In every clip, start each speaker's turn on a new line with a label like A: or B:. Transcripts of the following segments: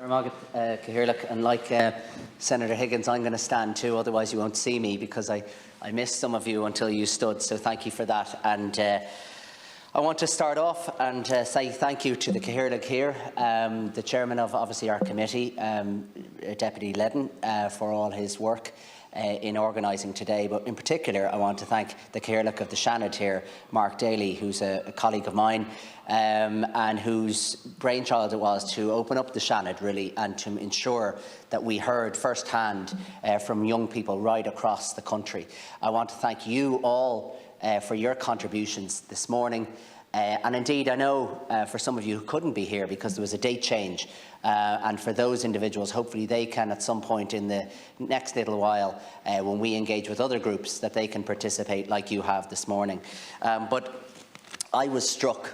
A: And like Senator Higgins, I'm going to stand too, otherwise you won't see me, because I missed some of you until you stood, so thank you for that. And I want to start off and say thank you to the Cathaoirleach here, the chairman of obviously our committee, Deputy Ledden, for all his work in organising today. But in particular, I want to thank the Cathaoirleach of the Seanad here, Mark Daly, who's a colleague of mine, and whose brainchild it was to open up the Seanad, really, and to ensure that we heard firsthand from young people right across the country. I want to thank you all for your contributions this morning. And indeed, I know for some of you who couldn't be here because there was a date change, and for those individuals, hopefully they can at some point in the next little while, when we engage with other groups, that they can participate like you have this morning. But I was struck,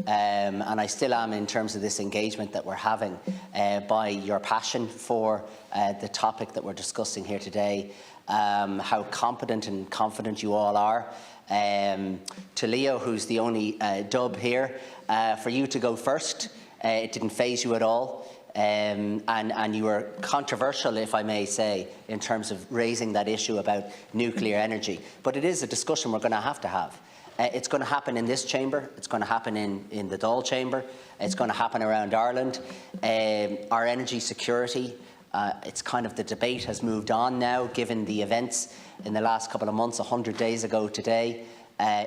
A: and I still am in terms of this engagement that we're having, by your passion for the topic that we're discussing here today, how competent and confident you all are. To Leo, who's the only dub here, for you to go first, it didn't faze you at all, and you were controversial, if I may say, in terms of raising that issue about nuclear energy. But it is a discussion we're going to have. It's going to happen in this chamber, it's going to happen in the Dáil chamber, it's going to happen around Ireland. Our energy security, it's kind of, the debate has moved on now, given the events in the last couple of months, 100 days ago today,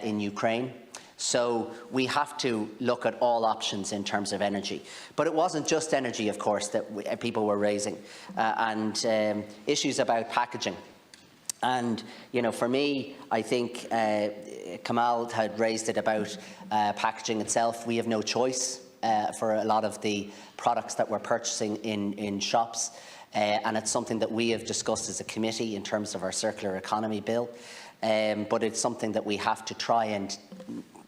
A: in Ukraine. So we have to look at all options in terms of energy. But it wasn't just energy, of course, that people were raising, and issues about packaging. And, you know, for me, I think Kamal had raised it about packaging itself. We have no choice for a lot of the products that we're purchasing in shops. And it's something that we have discussed as a committee in terms of our circular economy bill. But it's something that we have to try and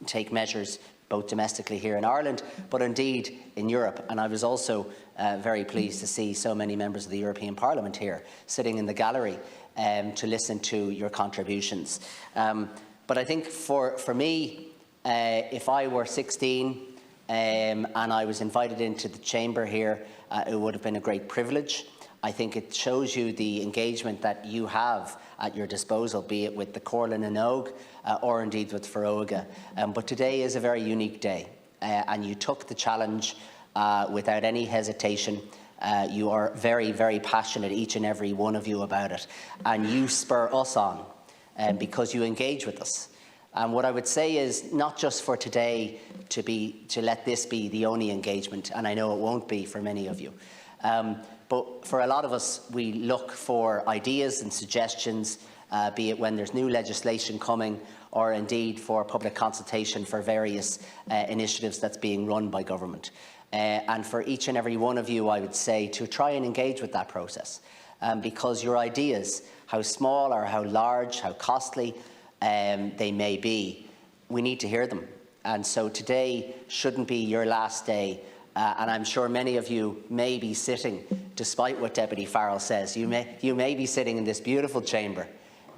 A: take measures both domestically here in Ireland, but indeed in Europe. And I was also very pleased to see so many members of the European Parliament here sitting in the gallery to listen to your contributions. But I think for me, if I were 16 and I was invited into the chamber here, it would have been a great privilege. I think it shows you the engagement that you have at your disposal, be it with the Corlin and Og or indeed with Feroga. But today is a very unique day, and you took the challenge without any hesitation. You are very, very passionate, each and every one of you, about it, and you spur us on because you engage with us. And what I would say is, not just for today to let this be the only engagement, and I know it won't be for many of you, but for a lot of us, we look for ideas and suggestions, be it when there's new legislation coming, or indeed for public consultation for various initiatives that's being run by government. And for each and every one of you, I would say to try and engage with that process, because your ideas, how small or how large, how costly they may be, we need to hear them. And so today shouldn't be your last day. And I'm sure many of you may be sitting, despite what Deputy Farrell says, you may be sitting in this beautiful chamber,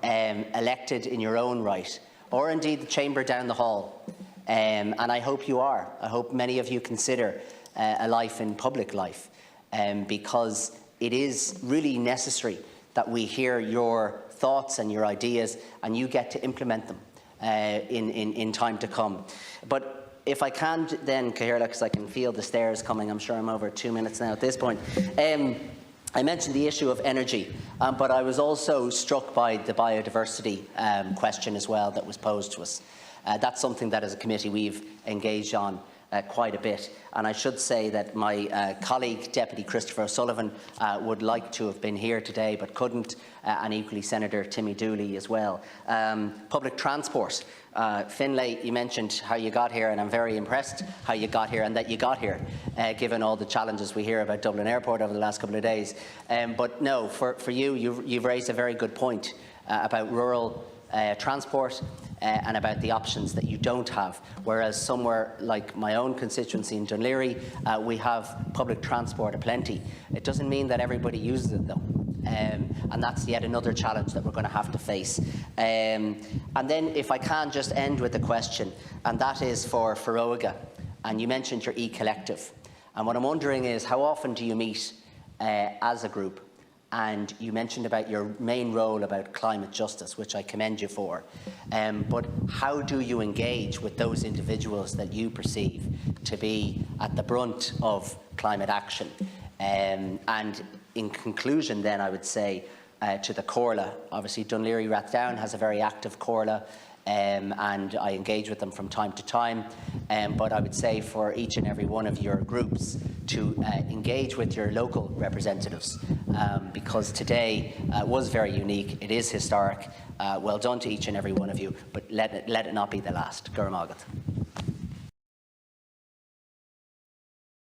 A: elected in your own right, or indeed the chamber down the hall. And I hope you are. I hope many of you consider a life in public life, because it is really necessary that we hear your thoughts and your ideas, and you get to implement them in time to come. But if I can then, Cathaoirleach, because I can feel the stairs coming, I'm sure I'm over 2 minutes now at this point. I mentioned the issue of energy, but I was also struck by the biodiversity question as well that was posed to us. That's something that as a committee we've engaged on quite a bit, and I should say that my colleague Deputy Christopher O'Sullivan would like to have been here today but couldn't, and equally Senator Timmy Dooley as well. Public transport. Finlay, you mentioned how you got here, and I'm very impressed how you got here and that you got here, given all the challenges we hear about Dublin Airport over the last couple of days. But no, for you, you've raised a very good point about rural transport and about the options that you don't have, whereas somewhere like my own constituency in Dunleary, we have public transport aplenty. It doesn't mean that everybody uses it though. And that's yet another challenge that we're going to have to face. And then if I can just end with a question, and that is for Feroga, and you mentioned your e-collective. And what I'm wondering is, how often do you meet as a group. And you mentioned about your main role about climate justice, which I commend you for. But how do you engage with those individuals that you perceive to be at the brunt of climate action? And in conclusion then, I would say to the Corla, obviously Dún Laoghaire-Rathdown has a very active Corla, and I engage with them from time to time. But I would say for each and every one of your groups to engage with your local representatives, because today was very unique. It is historic. Well done to each and every one of you, but let it not be the last. Gur Mágat.